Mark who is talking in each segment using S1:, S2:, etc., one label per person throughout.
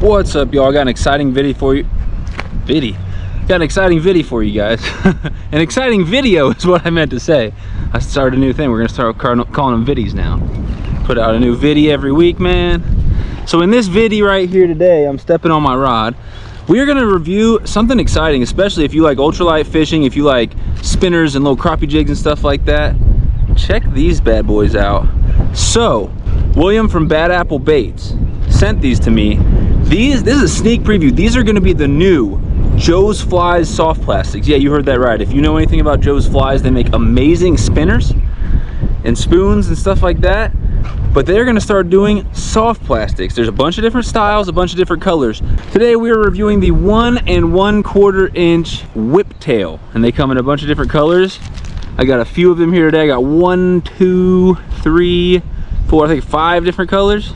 S1: What's up, y'all? Got an exciting video for you. Got an exciting video for you guys. An exciting video is what I meant to say. I started a new thing. We're gonna start calling them viddies now. Put out a new video every week, man. So in this video right here today, I'm stepping on my rod. We are gonna review something exciting, especially if you like ultralight fishing, if you like spinners and little crappie jigs and stuff like that. Check these bad boys out. So, William from Bad Apple Baits sent these to me. This is a sneak preview. These are gonna be the new Joe's Flies soft plastics. Yeah, you heard that right. If you know anything about Joe's Flies, they make amazing spinners and spoons and stuff like that. But they're gonna start doing soft plastics. There's a bunch of different styles, a bunch of different colors. Today we are reviewing the 1 1/4 inch Whiptail, and they come in a bunch of different colors. I got a few of them here today. I got 1, 2, 3, 4, I think 5 different colors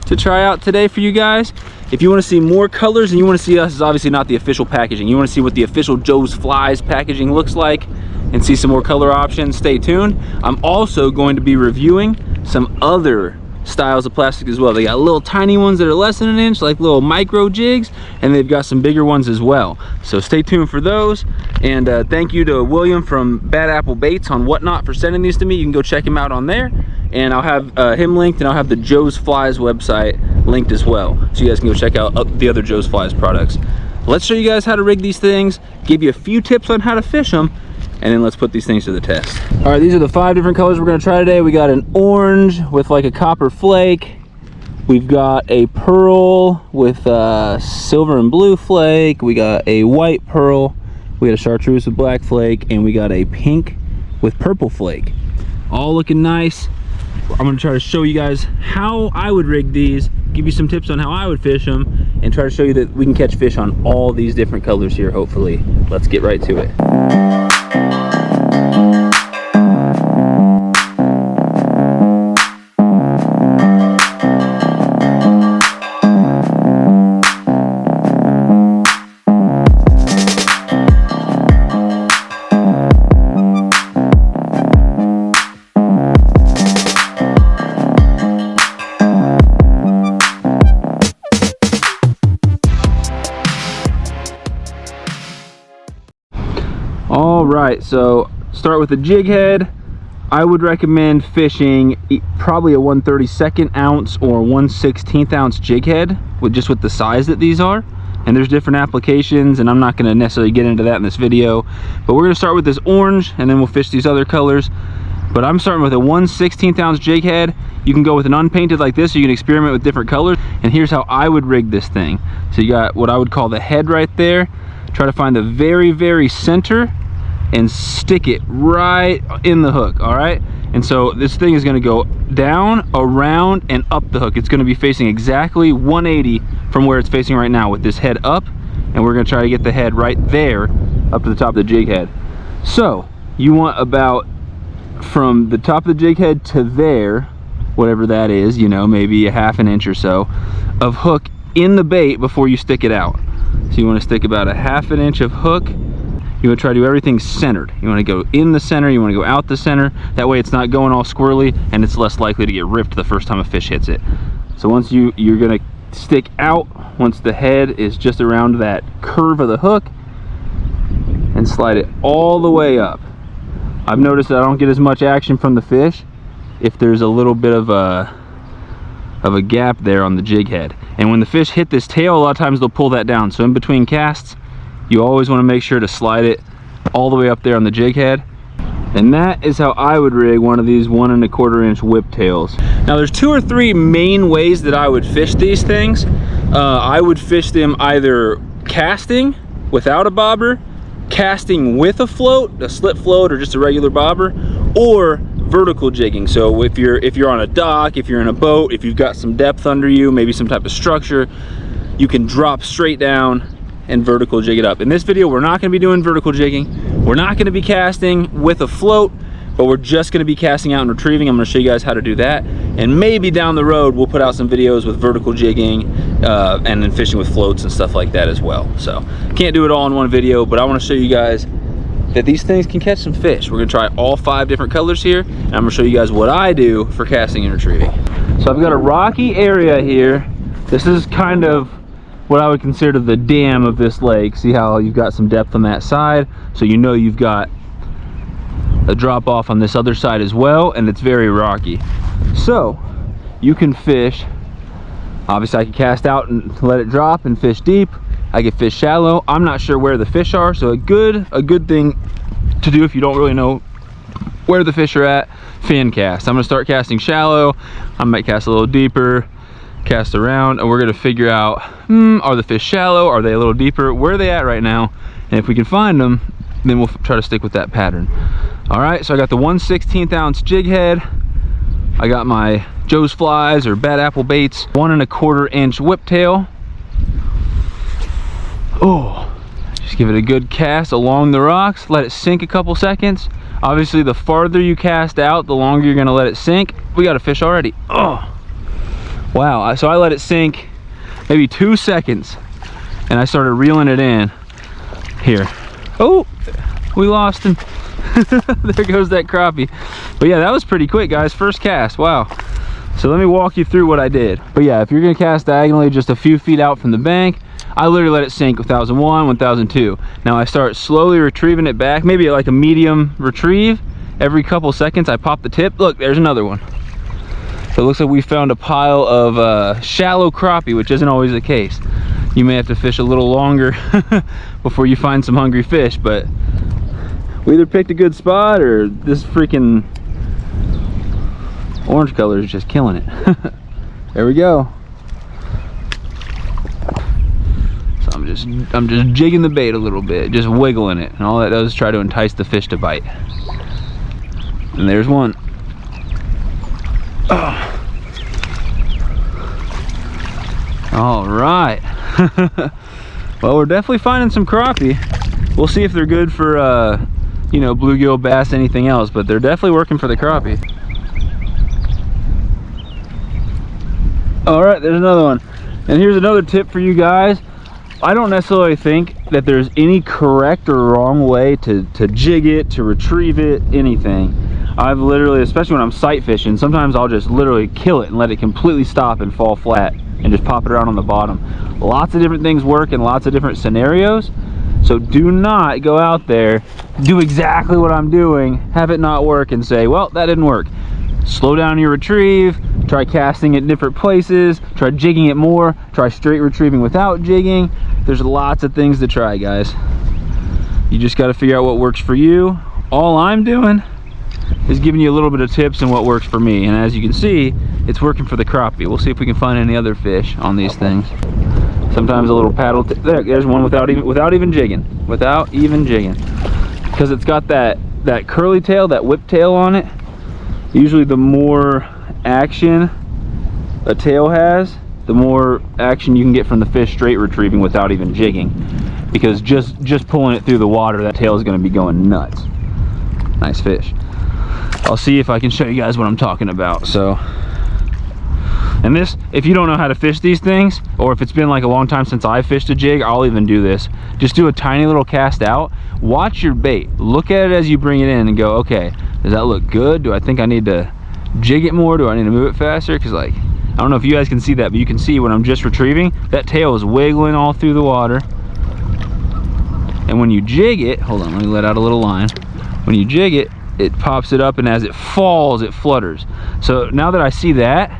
S1: to try out today for you guys. If you want to see more colors and you want to see us, is obviously not the official packaging. You want to see what the official Joe's Flies packaging looks like and see some more color options, stay tuned. I'm also going to be reviewing some other styles of plastic as well. They got little tiny ones that are less than an inch, like little micro jigs, and they've got some bigger ones as well. So stay tuned for those. And thank you to William from Bad Apple Baits on Whatnot for sending these to me. You can go check him out on there. And I'll have him linked, and I'll have the Joe's Flies website linked as well, so you guys can go check out the other Joe's Flies products. Let's show you guys how to rig these things, give you a few tips on how to fish them, and then let's put these things to the test. All right, these are the 5 different colors we're gonna try today. We got an orange with like a copper flake. We've got a pearl with silver and blue flake. We got a white pearl. We got a chartreuse with black flake, and we got a pink with purple flake. All looking nice. I'm gonna try to show you guys how I would rig these, give you some tips on how I would fish them, and try to show you that we can catch fish on all these different colors here, hopefully. Let's get right to it. All right, so start with the jig head. I would recommend fishing probably a 1/32 ounce or 1/16 ounce jig head, with the size that these are. And there's different applications, and I'm not going to necessarily get into that in this video, but we're going to start with this orange, and then we'll fish these other colors. But I'm starting with a 1/16 ounce jig head. You can go with an unpainted like this, so you can experiment with different colors. And here's how I would rig this thing. So you got what I would call the head right there. Try to find the very, very center and stick it right in the hook. All right, and so this thing is going to go down, around, and up the hook. It's going to be facing exactly 180 from where it's facing right now with this head up, and we're going to try to get the head right there up to the top of the jig head. So you want about from the top of the jig head to there, whatever that is, you know, maybe a ½ an inch or so of hook in the bait before you stick it out. So you want to stick about a ½ an inch of hook. You want to try to do everything centered. You want to go in the center, you want to go out the center. That way it's not going all squirrely, and it's less likely to get ripped the first time a fish hits it. So once you're going to stick out, once the head is just around that curve of the hook, and slide it all the way up. I've noticed that I don't get as much action from the fish if there's a little bit of a gap there on the jig head. And when the fish hit this tail, a lot of times they'll pull that down. So in between casts, you always want to make sure to slide it all the way up there on the jig head. And that is how I would rig one of these 1 1/4 inch Whiptails. Now there's 2 or 3 main ways that I would fish these things. I would fish them either casting without a bobber, casting with a float, a slip float, or just a regular bobber, or vertical jigging. So if you're on a dock, if you're in a boat, if you've got some depth under you, maybe some type of structure, you can drop straight down and vertical jig it up. In this video, we're not going to be doing vertical jigging. We're not going to be casting with a float, but we're just going to be casting out and retrieving. I'm going to show you guys how to do that, and maybe down the road we'll put out some videos with vertical jigging and then fishing with floats and stuff like that as well. So can't do it all in one video, but I want to show you guys that these things can catch some fish. We're going to try all 5 different colors here, and I'm going to show you guys what I do for casting and retrieving. So I've got a rocky area here This is kind of what I would consider the dam of this lake. See how you've got some depth on that side, so you know you've got a drop off on this other side as well, and it's very rocky. So you can fish, obviously I can cast out and let it drop and fish deep. I can fish shallow. I'm not sure where the fish are, so a good thing to do if you don't really know where the fish are at, fin cast. I'm gonna start casting shallow. I might cast a little deeper, cast around, and we're gonna figure out, are the fish shallow? Are they a little deeper? Where are they at right now? And if we can find them, then we'll try to stick with that pattern. All right, so I got the 1/16 ounce jig head. I got my Joe's flies or bad apple baits, 1 1/4 inch whiptail. Oh, just give it a good cast along the rocks, let it sink a couple seconds. Obviously, the farther you cast out, the longer you're gonna let it sink. We got a fish already. Oh, wow. So I let it sink maybe 2 seconds, and I started reeling it in. Here. Oh, we lost him. There goes that crappie. But yeah, that was pretty quick, guys. First cast, wow. So let me walk you through what I did. But yeah, if you're gonna cast diagonally just a few feet out from the bank, I literally let it sink 1001, 1002. Now I start slowly retrieving it back, maybe like a medium retrieve. Every couple seconds I pop the tip. Look, there's another one. So it looks like we found a pile of shallow crappie, which isn't always the case. You may have to fish a little longer before you find some hungry fish, but we either picked a good spot or this freaking orange color is just killing it. There we go. So I'm just jigging the bait a little bit, just wiggling it, and all that does is try to entice the fish to bite. And there's one. Oh. All right. Well, we're definitely finding some crappie. We'll see if they're good for you know, bluegill, bass, anything else, but they're definitely working for the crappie. All right, there's another one. And here's another tip for you guys. I don't necessarily think that there's any correct or wrong way to jig it, to retrieve it, anything. I've literally, especially when I'm sight fishing, sometimes I'll just literally kill it and let it completely stop and fall flat and just pop it around on the bottom. Lots of different things work in lots of different scenarios. So do not go out there, do exactly what I'm doing, have it not work and say, well, that didn't work. Slow down your retrieve, try casting at different places, try jigging it more, try straight retrieving without jigging. There's lots of things to try, guys. You just got to figure out what works for you. All I'm doing is giving you a little bit of tips on what works for me. And as you can see, it's working for the crappie. We'll see if we can find any other fish on these things. Sometimes a little paddle, there's one without even jigging, because it's got that curly tail, that whiptail on it. Usually the more action a tail has, the more action you can get from the fish straight retrieving without even jigging, because just pulling it through the water, that tail is going to be going nuts. Nice fish. I'll see if I can show you guys what I'm talking about. So, and this, if you don't know how to fish these things, or if it's been like a long time since I fished a jig, I'll even do this. Just do a tiny little cast out, watch your bait, look at it as you bring it in and go, okay, does that look good? Do I think I need to jig it more? Do I need to move it faster? Because like, I don't know if you guys can see that, but you can see when I'm just retrieving, that tail is wiggling all through the water. And when you jig it, hold on, let me let out a little line. When you jig it, it pops it up, and as it falls, it flutters. So now that I see that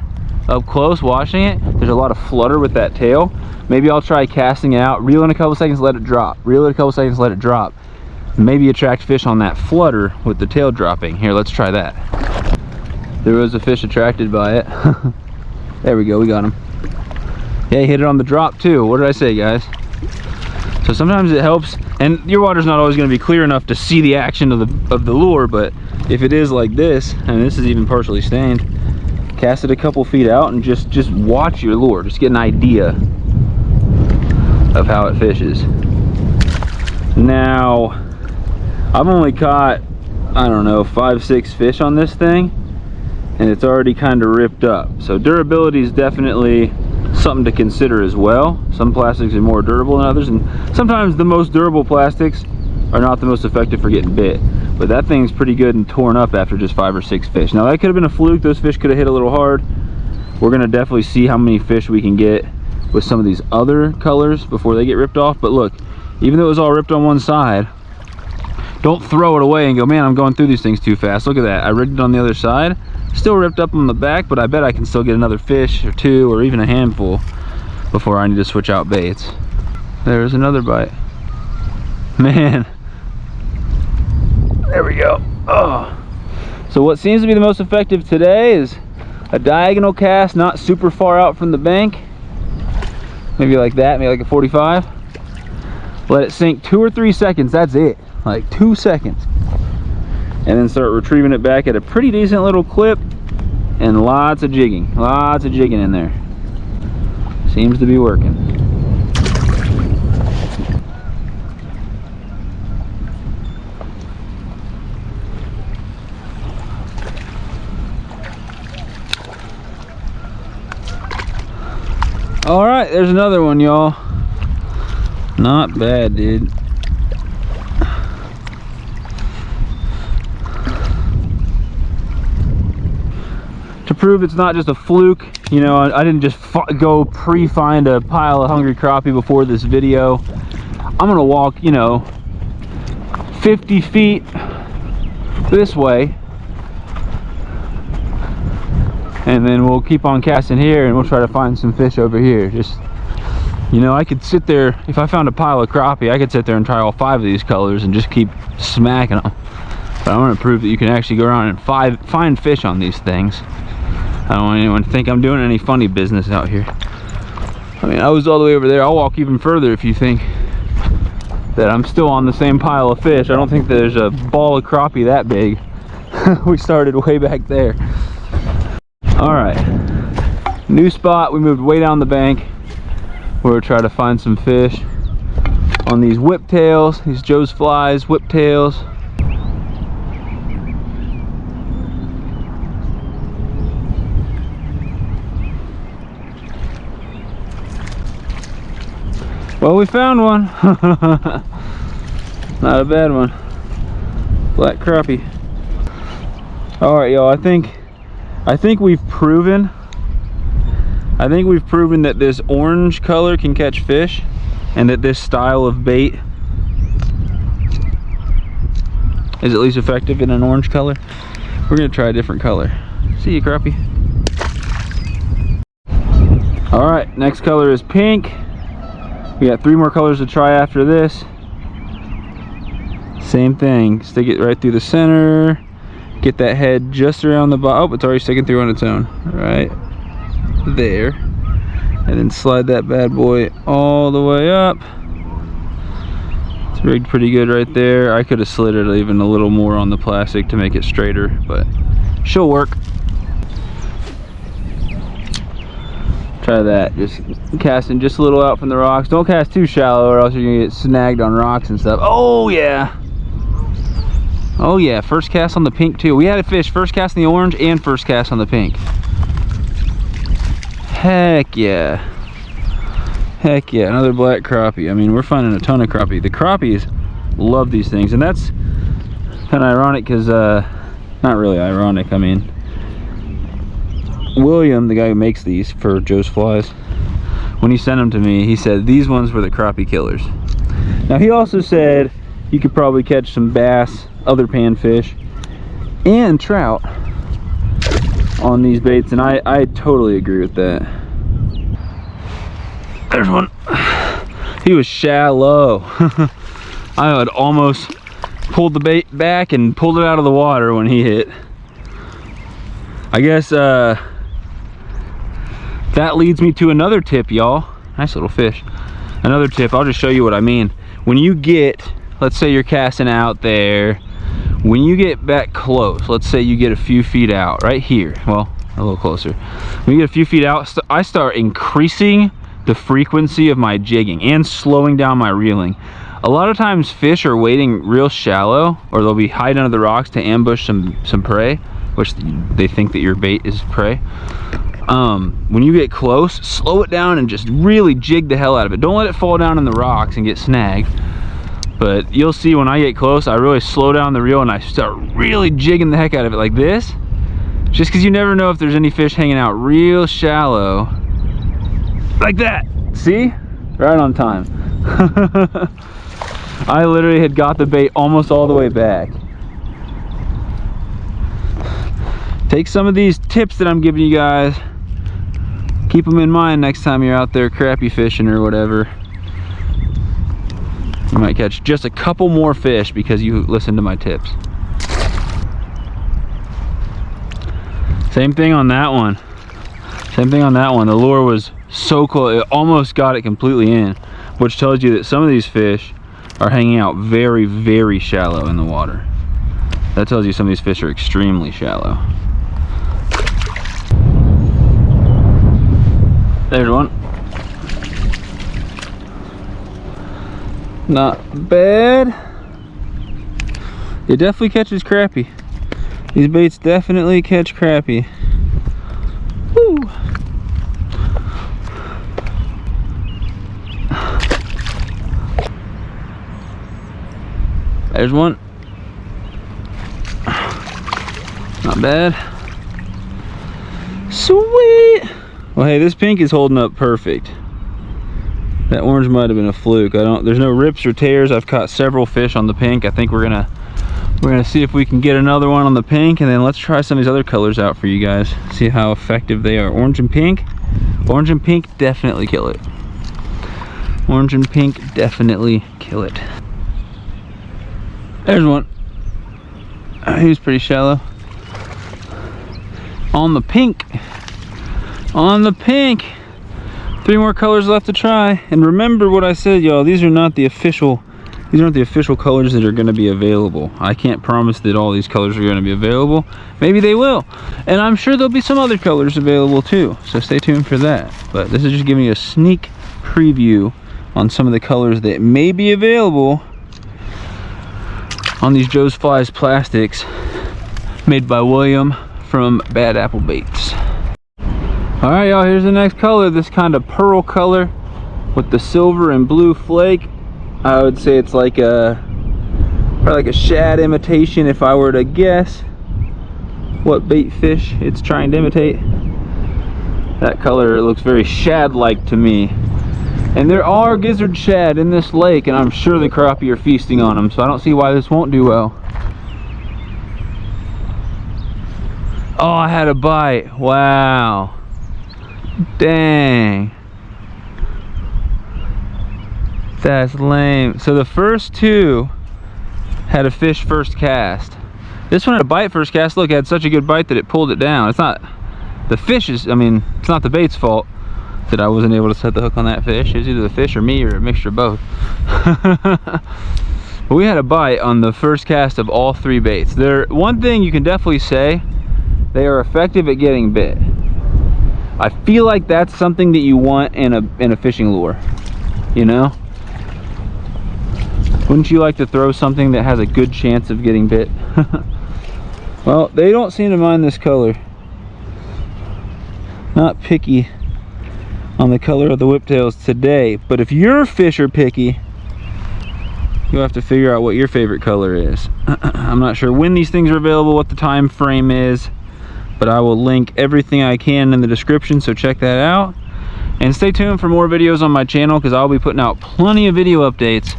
S1: up close watching it, there's a lot of flutter with that tail. Maybe I'll try casting it out, reel in a couple seconds, let it drop, reel it a couple seconds, let it drop. Maybe attract fish on that flutter with the tail dropping. Here, let's try that. There was a fish attracted by it. There we go, we got him. Yeah, he hit it on the drop too. What did I say, guys? So sometimes it helps, and your water's not always going to be clear enough to see the action of the lure, but if it is like this, and this is even partially stained, cast it a couple feet out and just watch your lure. Just get an idea of how it fishes. Now, I've only caught, I don't know, 5-6 fish on this thing, and it's already kind of ripped up. So durability is definitely something to consider as well. Some plastics are more durable than others, and sometimes the most durable plastics are not the most effective for getting bit. But that thing's pretty good and torn up after just 5 or 6 fish. Now that could have been a fluke. Those fish could have hit a little hard. We're gonna definitely see how many fish we can get with some of these other colors before they get ripped off. But look, even though it was all ripped on one side, don't throw it away and go, man, I'm going through these things too fast. Look at that, I rigged it on the other side, still ripped up on the back, but I bet I can still get another fish or two or even a handful before I need to switch out baits. There's another bite. Man, there we go. Oh, so what seems to be the most effective today is a diagonal cast, not super far out from the bank, maybe like that, maybe like a 45. Let it sink 2 or 3 seconds, that's it, like 2 seconds, and then start retrieving it back at a pretty decent little clip, and lots of jigging in there. Seems to be working. All right, there's another one, y'all. Not bad, dude. To prove it's not just a fluke, you know, I didn't just go pre-find a pile of hungry crappie before this video. I'm gonna walk, you know, 50 feet this way, and then we'll keep on casting here, and we'll try to find some fish over here. Just, you know, I could sit there, if I found a pile of crappie, I could sit there and try all 5 of these colors and just keep smacking them. But I want to prove that you can actually go around and find fish on these things. I don't want anyone to think I'm doing any funny business out here. I mean, I was all the way over there. I'll walk even further if you think that I'm still on the same pile of fish. I don't think there's a ball of crappie that big. We started way back there. All right, new spot. We moved way down the bank. We're trying to find some fish on these whiptails, these Joe's flies, whiptails. Well, we found one. Not a bad one. Black crappie. All right, y'all, I think we've proven that this orange color can catch fish, and that this style of bait is at least effective in an orange color. We're gonna try a different color. See you, crappie. All right, next color is pink. We got 3 more colors to try after this. Same thing, stick it right through the center. Get that head just around the bottom. Oh, it's already sticking through on its own. Right there. And then slide that bad boy all the way up. It's rigged pretty good right there. I could have slid it even a little more on the plastic to make it straighter, but she'll work. Try that, just casting just a little out from the rocks. Don't cast too shallow or else you're gonna get snagged on rocks and stuff. Oh yeah. Oh yeah, first cast on the pink too. We had a fish first cast on the orange and first cast on the pink. Heck yeah. Heck yeah, another black crappie. I mean, we're finding a ton of crappie. The crappies love these things, and that's kind of ironic because, not really ironic, I mean, William, the guy who makes these for Joe's Flies, when he sent them to me, he said these ones were the crappie killers. Now he also said you could probably catch some bass, other panfish, and trout on these baits, and I totally agree with that. There's one. He was shallow. I had almost pulled the bait back and pulled it out of the water when he hit. I guess that leads me to another tip, y'all. Nice little fish. Another tip, I'll just show you what I mean. When you get, let's say you're casting out there, when you get back close, let's say you get a few feet out, right here, well, a little closer. When you get a few feet out, I start increasing the frequency of my jigging and slowing down my reeling. A lot of times fish are waiting real shallow, or they'll be hiding under the rocks to ambush some prey, which they think that your bait is prey. When you get close, slow it down and just really jig the hell out of it. Don't let it fall down in the rocks and get snagged. But you'll see when I get close, I really slow down the reel and I start really jigging the heck out of it like this. Just because you never know if there's any fish hanging out real shallow. Like that. See? Right on time. I literally had got the bait almost all the way back. Take some of these tips that I'm giving you guys. Keep them in mind next time you're out there crappie fishing or whatever. You might catch just a couple more fish because you listened to my tips. Same thing on that one. Same thing on that one. The lure was so close, it almost got it completely in, which tells you that some of these fish are hanging out very, very shallow in the water. That tells you some of these fish are extremely shallow. There's one. Not bad. It definitely catches crappie. These baits definitely catch crappie. Woo. There's one. Not bad. Sweet. Well, hey, this pink is holding up perfect. That orange might have been a fluke. There's no rips or tears. I've caught several fish on the pink. I think we're gonna see if we can get another one on the pink, and then let's try some of these other colors out for you guys. See how effective they are. Orange and pink. Orange and pink definitely kill it. Orange and pink definitely kill it. There's one. He was pretty shallow. On the pink. On the pink. 3 more colors left to try. And remember what I said, y'all. These aren't the official colors that are going to be available. I can't promise that all these colors are going to be available. Maybe they will. And I'm sure there'll be some other colors available too. So stay tuned for that. But this is just giving you a sneak preview on some of the colors that may be available on these Joe's Flies plastics made by William from Bad Apple Baits. All right, y'all, here's the next color. This kind of pearl color with the silver and blue flake. I would say it's like probably like a shad imitation if I were to guess what bait fish it's trying to imitate. That color, it looks very shad-like to me. And there are gizzard shad in this lake, and I'm sure the crappie are feasting on them, so I don't see why this won't do well. Oh, I had a bite. Wow. Dang. That's lame. So the first 2 had a fish first cast. This one had a bite first cast. Look, it had such a good bite that it pulled it down. It's not the fish's, I mean, it's not the bait's fault that I wasn't able to set the hook on that fish. It was either the fish or me, or a mixture of both. But we had a bite on the first cast of all 3 baits. One thing you can definitely say, they are effective at getting bit. I feel like that's something that you want in a fishing lure, you know? Wouldn't you like to throw something that has a good chance of getting bit? Well, they don't seem to mind this color. Not picky on the color of the Whiptails today, but if your fish are picky, you'll have to figure out what your favorite color is. I'm not sure when these things are available, what the time frame is, but I will link everything I can in the description, so check that out. And stay tuned for more videos on my channel, because I'll be putting out plenty of video updates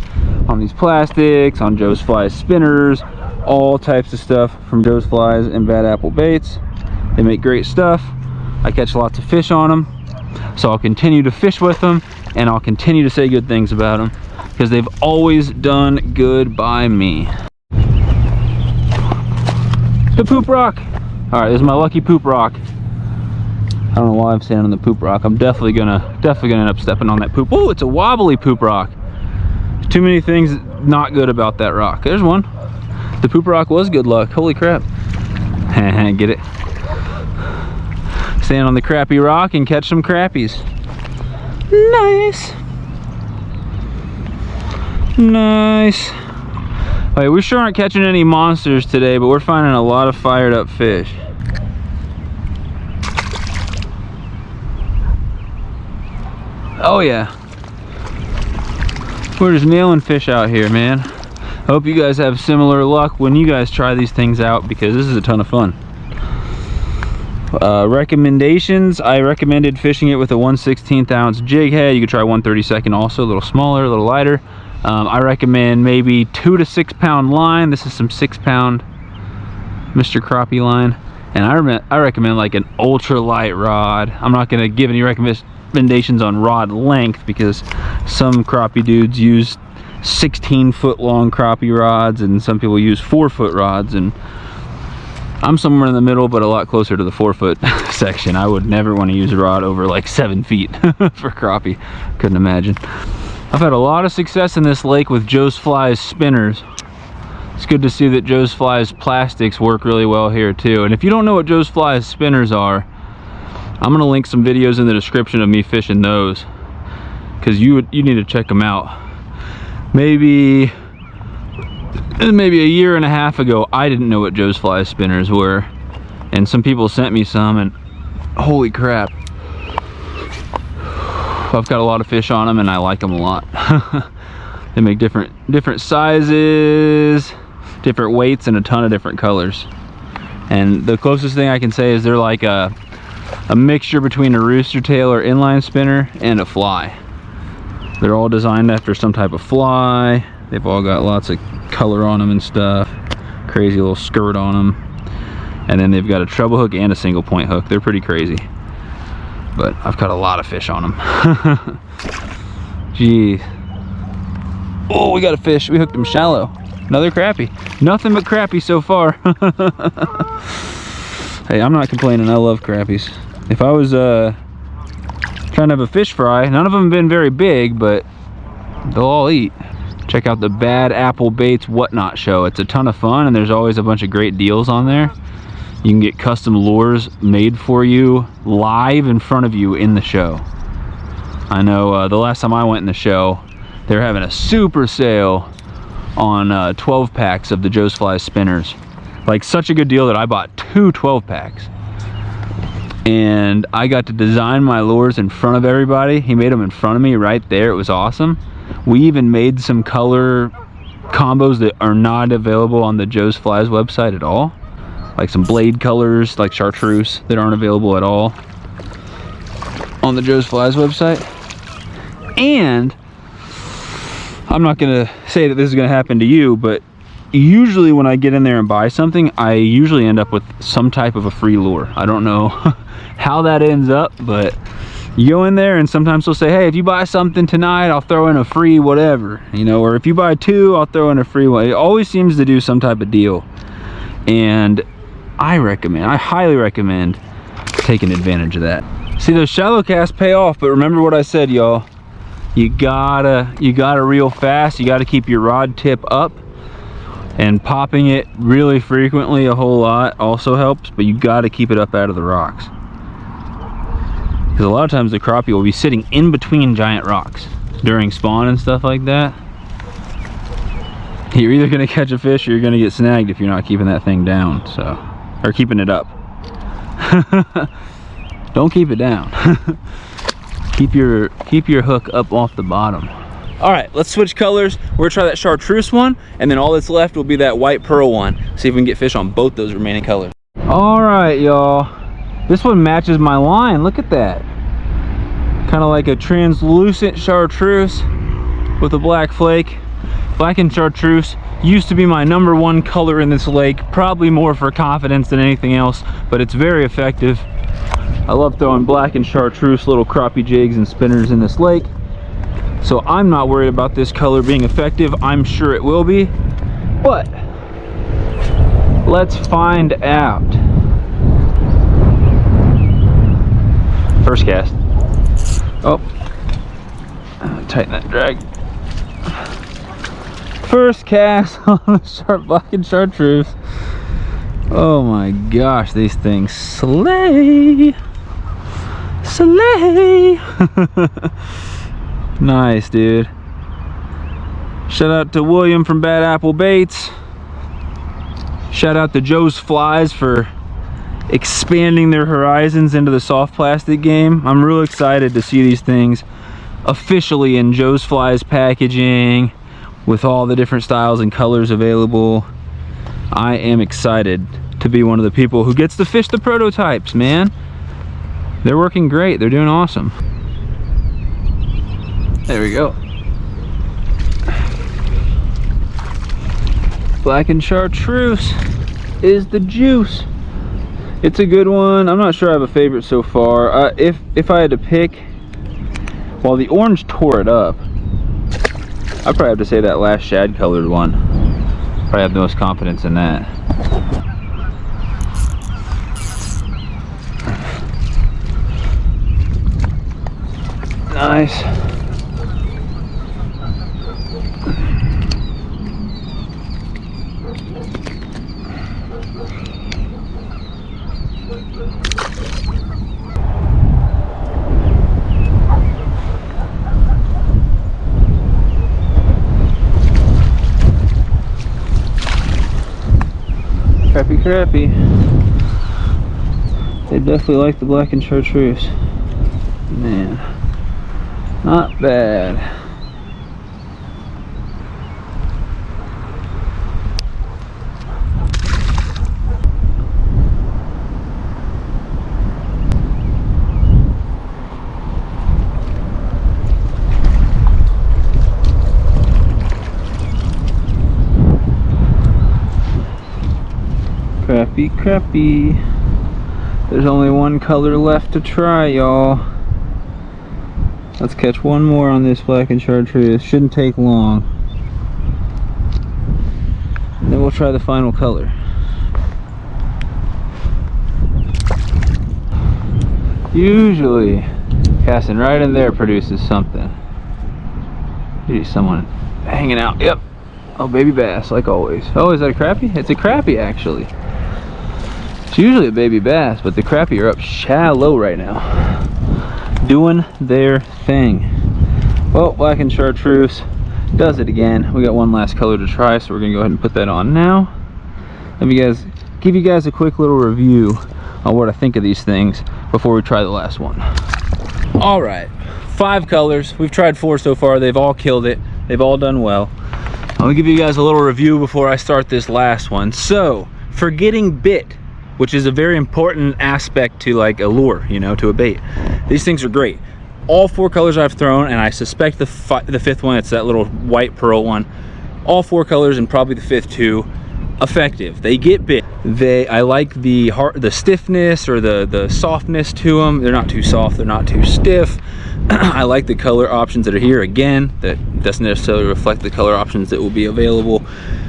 S1: on these plastics, on Joe's Flies spinners, all types of stuff from Joe's Flies and Bad Apple Baits. They make great stuff. I catch lots of fish on them, so I'll continue to fish with them, and I'll continue to say good things about them, because they've always done good by me. The poop rock. All right, this is my lucky poop rock. I don't know why I'm standing on the poop rock. I'm definitely gonna end up stepping on that poop. Oh, it's a wobbly poop rock. Too many things not good about that rock. There's one. The poop rock was good luck. Holy crap. Get it? Stand on the crappie rock and catch some crappies. Nice. Nice. Wait, we sure aren't catching any monsters today, but we're finding a lot of fired up fish. Oh yeah. We're just nailing fish out here, man. I hope you guys have similar luck when you guys try these things out, because this is a ton of fun. Recommendations, I recommended fishing it with a 1/16 ounce jig head. You could try 1/32 also, a little smaller, a little lighter. I recommend maybe 2 to 6 pound line. This is some 6 pound Mr. Crappie line. And I recommend like an ultra light rod. I'm not gonna give any recommendations on rod length because some crappie dudes use 16-foot long crappie rods and some people use 4-foot rods, and I'm somewhere in the middle, but a lot closer to the 4-foot section. I would never want to use a rod over like 7 feet for crappie. Couldn't imagine. I've had a lot of success in this lake with Joe's Flies spinners. It's good to see that Joe's Flies plastics work really well here too. And if you don't know what Joe's Flies spinners are, I'm gonna link some videos in the description of me fishing those, because you need to check them out. Maybe a year and a half ago, I didn't know what Joe's Flies spinners were, and some people sent me some, and holy crap, I've got a lot of fish on them and I like them a lot. They make different sizes, different weights, and a ton of different colors. And the closest thing I can say is they're like a mixture between a rooster tail or inline spinner and a fly. They're all designed after some type of fly. They've all got lots of color on them and stuff. Crazy little skirt on them. And then they've got a treble hook and a single point hook. They're pretty crazy. But I've caught a lot of fish on them. Jeez. Oh, we got a fish. We hooked him shallow. Another crappie. Nothing but crappie so far. Hey, I'm not complaining. I love crappies. If I was trying to have a fish fry, none of them have been very big, but they'll all eat. Check out the Bad Apple Baits Whatnot show. It's a ton of fun, and there's always a bunch of great deals on there. You can get custom lures made for you live in front of you in the show. I know the last time I went in the show, they're having a super sale on 12 packs of the Joe's Flies spinners. Like, such a good deal that I bought 2 12 packs. And I got to design my lures in front of everybody. He made them in front of me right there. It was awesome. We even made some color combos that are not available on the Joe's Flies website at all. Like some blade colors, like chartreuse, that aren't available at all on the Joe's Flies website. And I'm not gonna say that this is gonna happen to you, but usually when I get in there and buy something, I usually end up with some type of a free lure. I don't know how that ends up, but you go in there and sometimes they'll say, hey, if you buy something tonight, I'll throw in a free whatever, you know, or if you buy 2, I'll throw in a free one. It always seems to do some type of deal. And I highly recommend taking advantage of that. See, those shallow casts pay off, but remember what I said, y'all. You gotta reel fast. You gotta keep your rod tip up, and popping it really frequently, a whole lot, also helps, but you gotta keep it up out of the rocks. Because a lot of times the crappie will be sitting in between giant rocks during spawn and stuff like that. You're either gonna catch a fish or you're gonna get snagged if you're not keeping that thing down, so, or keeping it up. Don't keep it down. keep your hook up off the bottom. All right, let's switch colors. We're gonna try that chartreuse one, and then all that's left will be that white pearl one. See if we can get fish on both those remaining colors. All right, y'all. This one matches my line. Look at that. Kind of like a translucent chartreuse with a black flake. Black and chartreuse used to be my #1 color in this lake, probably more for confidence than anything else, but it's very effective. I love throwing black and chartreuse little crappie jigs and spinners in this lake. So I'm not worried about this color being effective. I'm sure it will be, but let's find out. First cast. Oh, tighten that drag. First cast on the black and chartreuse. Oh my gosh, these things slay. Slay. Nice, dude. Shout out to William from Bad Apple Baits. Shout out to Joe's Flies for expanding their horizons into the soft plastic game. I'm real excited to see these things officially in Joe's Flies packaging with all the different styles and colors available. I am excited to be one of the people who gets to fish the prototypes, man. They're working great. They're doing awesome. There we go. Black and chartreuse is the juice. It's a good one. I'm not sure I have a favorite so far. If I had to pick, well, the orange tore it up. I'd probably have to say that last shad colored one. Probably have the most confidence in that. Nice. Crappy. They definitely like the black and chartreuse. Man, not bad. Crappy. There's only one color left to try, y'all. Let's catch one more on this black and chartreuse. Shouldn't take long. And then we'll try the final color. Usually, casting right in there produces something. Usually someone hanging out. Yep. Oh, baby bass, like always. Oh, is that a crappie? It's a crappie, actually. It's usually a baby bass, but the crappie are up shallow right now, doing their thing. Well, black and chartreuse does it again. We got one last color to try, so we're gonna go ahead and put that on now. Let me give you guys a quick little review on what I think of these things before we try the last one. All right, 5 colors. We've tried 4 so far. They've all killed it. They've all done well. I'm gonna give you guys a little review before I start this last one. So, for getting bit, which is a very important aspect to like a lure, you know, to a bait. These things are great. All 4 colors I've thrown, and I suspect the 5th one, it's that little white pearl one. All 4 colors, and probably the 5th too, effective. They get bit. I like the stiffness or the softness to them. They're not too soft, they're not too stiff. I like the color options that are here. Again, that doesn't necessarily reflect the color options that will be available,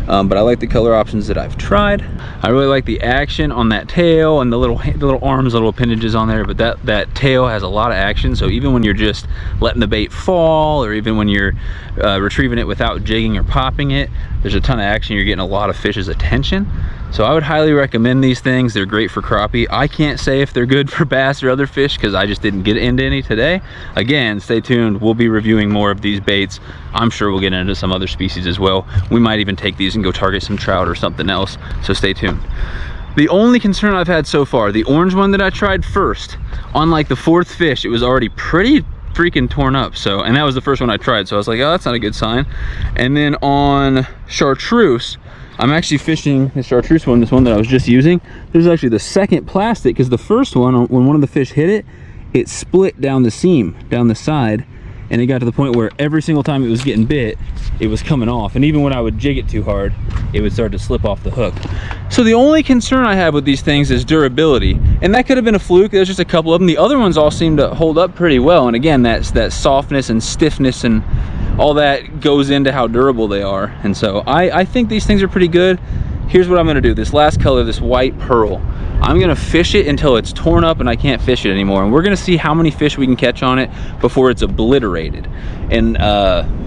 S1: but I like the color options that I've tried. I really like the action on that tail and the little arms, little appendages on there, but that tail has a lot of action. So even when you're just letting the bait fall, or even when you're retrieving it without jigging or popping it, there's a ton of action. You're getting a lot of fish's attention. So I would highly recommend these things. They're great for crappie. I can't say if they're good for bass or other fish because I just didn't get into any today. Again, stay tuned. We'll be reviewing more of these baits. I'm sure we'll get into some other species as well. We might even take these and go target some trout or something else. So stay tuned. The only concern I've had so far, the orange one that I tried first, on like the 4th fish, it was already pretty freaking torn up. So, and that was the first one I tried. So I was like, oh, that's not a good sign. And then on chartreuse, I'm actually fishing the chartreuse one, this one that I was just using. There's actually the 2nd plastic, because the first one, when one of the fish hit it, it split down the seam, down the side, and it got to the point where every single time it was getting bit, it was coming off. And even when I would jig it too hard, it would start to slip off the hook. So the only concern I have with these things is durability. And that could have been a fluke. There's just a couple of them. The other ones all seem to hold up pretty well. And again, that softness and stiffness and all that goes into how durable they are. And so I think these things are pretty good. Here's what I'm gonna do. This last color, this white pearl, I'm gonna fish it until it's torn up and I can't fish it anymore. And we're gonna see how many fish we can catch on it before it's obliterated. And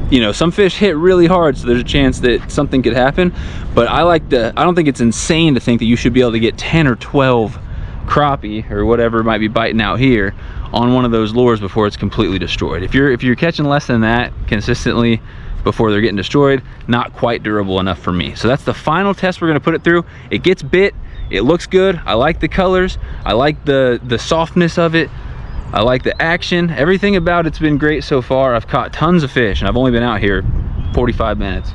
S1: you know, some fish hit really hard, so there's a chance that something could happen. But I don't think it's insane to think that you should be able to get 10 or 12 crappie or whatever might be biting out here on one of those lures before it's completely destroyed. If you're catching less than that consistently before they're getting destroyed, not quite durable enough for me. So that's the final test we're gonna put it through. It gets bit, it looks good. I like the colors, I like the softness of it, I like the action. Everything about it's been great so far. I've caught tons of fish and I've only been out here 45 minutes.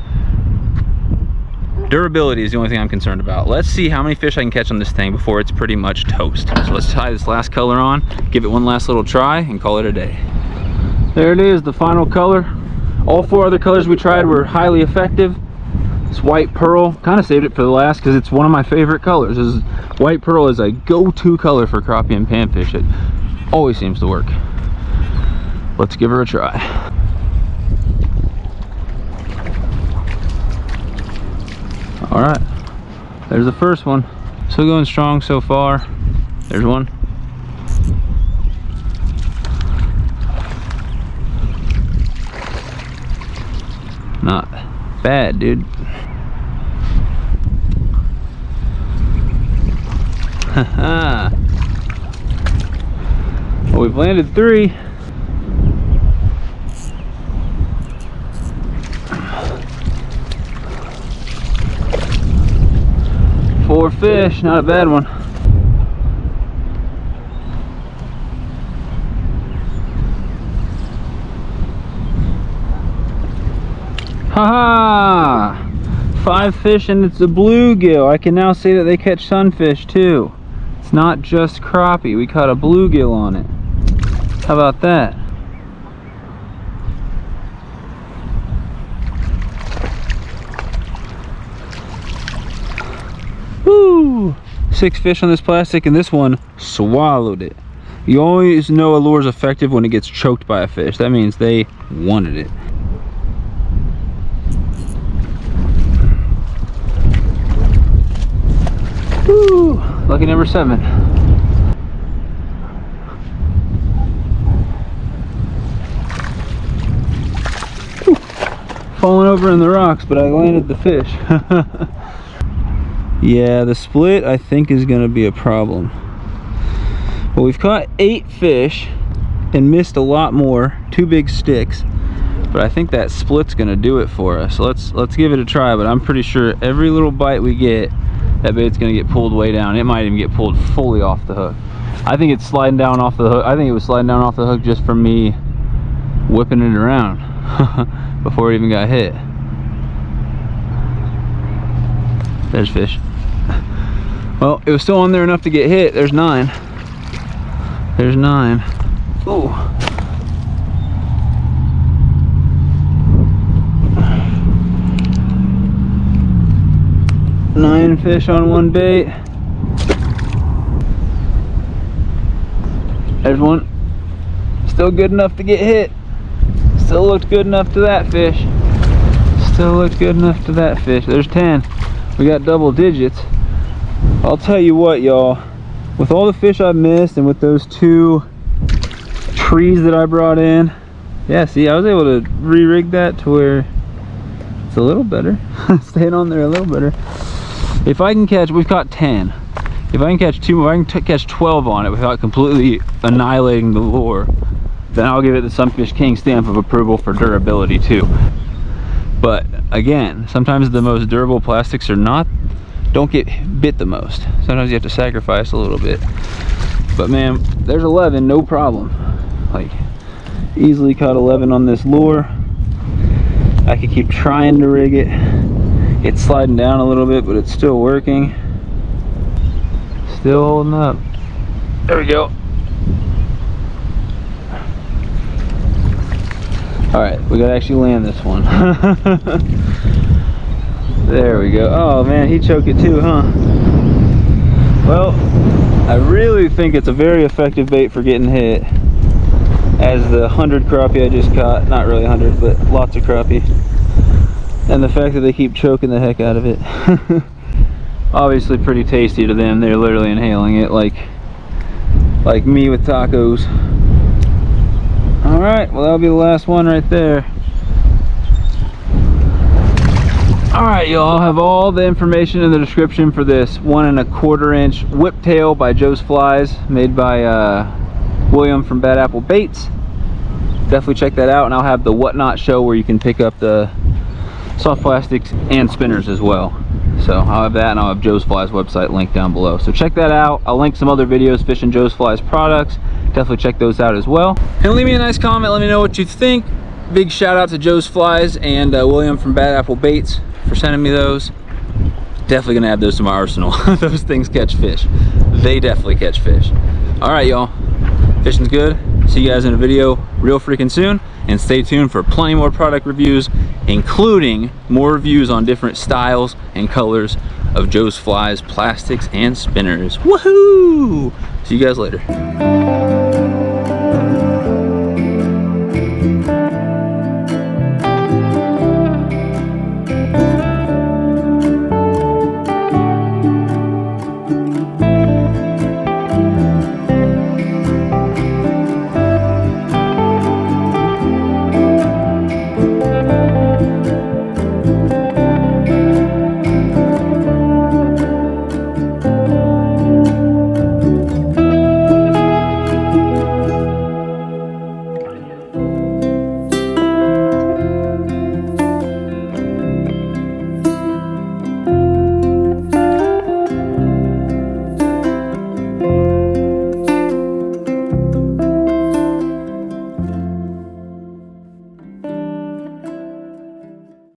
S1: Durability is the only thing I'm concerned about. Let's see how many fish I can catch on this thing before it's pretty much toast. So let's tie this last color on, give it one last little try, and call it a day. There it is, the final color. All 4 other colors we tried were highly effective. This white pearl, kind of saved it for the last because it's one of my favorite colors. White pearl is a go-to color for crappie and panfish. It always seems to work. Let's give her a try. All right, there's the first one. Still going strong so far. There's one. Not bad, dude. Haha. Well, we've landed 3. Four fish, not a bad one. Haha! 5 fish and it's a bluegill. I can now say that they catch sunfish too. It's not just crappie. We caught a bluegill on it. How about that? Woo! 6 fish on this plastic, and this one swallowed it. You always know a lure is effective when it gets choked by a fish. That means they wanted it. Woo! Lucky number 7. Woo. Falling over in the rocks, but I landed the fish. Yeah, the split I think is going to be a problem. Well, we've caught 8 fish and missed a lot more. 2 big sticks, but I think that split's going to do it for us. So let's give it a try. But I'm pretty sure every little bite we get, that bait's going to get pulled way down. It might even get pulled fully off the hook. I think it's sliding down off the hook. I think it was sliding down off the hook just from me whipping it around before it even got hit. There's fish. Well, it was still on there enough to get hit. There's 9. There's 9. Ooh. Nine fish on one bait. There's one. Still good enough to get hit. Still looked good enough to that fish. Still looked good enough to that fish. There's 10. We got double digits. I'll tell you what, y'all, with all the fish I missed and with those 2 trees that I brought in, yeah, see, I was able to re-rig that to where it's a little better. Staying on there a little better. If I can catch, we've caught 10. If I can catch 2, if I can catch 12 on it without completely annihilating the lure, then I'll give it the Sunfish King stamp of approval for durability too. But again, sometimes the most durable plastics don't get bit the most. Sometimes you have to sacrifice a little bit. But man, there's 11, no problem. Like, easily caught 11 on this lure. I could keep trying to rig it. It's sliding down a little bit, but it's still working. Still holding up. There we go. All right, we gotta actually land this one. There we go. Oh man, he choked it too, huh? Well, I really think it's a very effective bait for getting hit. As the 100 crappie I just caught, not really 100, but lots of crappie. And the fact that they keep choking the heck out of it. Obviously pretty tasty to them. They're literally inhaling it like me with tacos. All right, well that'll be the last one right there. All right, y'all, I'll have all the information in the description for this 1 1/4 inch Whiptail by Joe's Flies, made by William from Bad Apple Baits. Definitely check that out, and I'll have the Whatnot show where you can pick up the soft plastics and spinners as well. So I'll have that, and I'll have Joe's Flies website linked down below. So check that out. I'll link some other videos fishing Joe's Flies products. Definitely check those out as well. And leave me a nice comment. Let me know what you think. Big shout out to Joe's Flies and William from Bad Apple Baits for sending me those. Definitely gonna add those to my arsenal. Those things catch fish. They definitely catch fish. All right, y'all. Fishing's good. See you guys in a video real freaking soon. And stay tuned for plenty more product reviews, including more reviews on different styles and colors of Joe's flies, plastics, and spinners. Woohoo! See you guys later.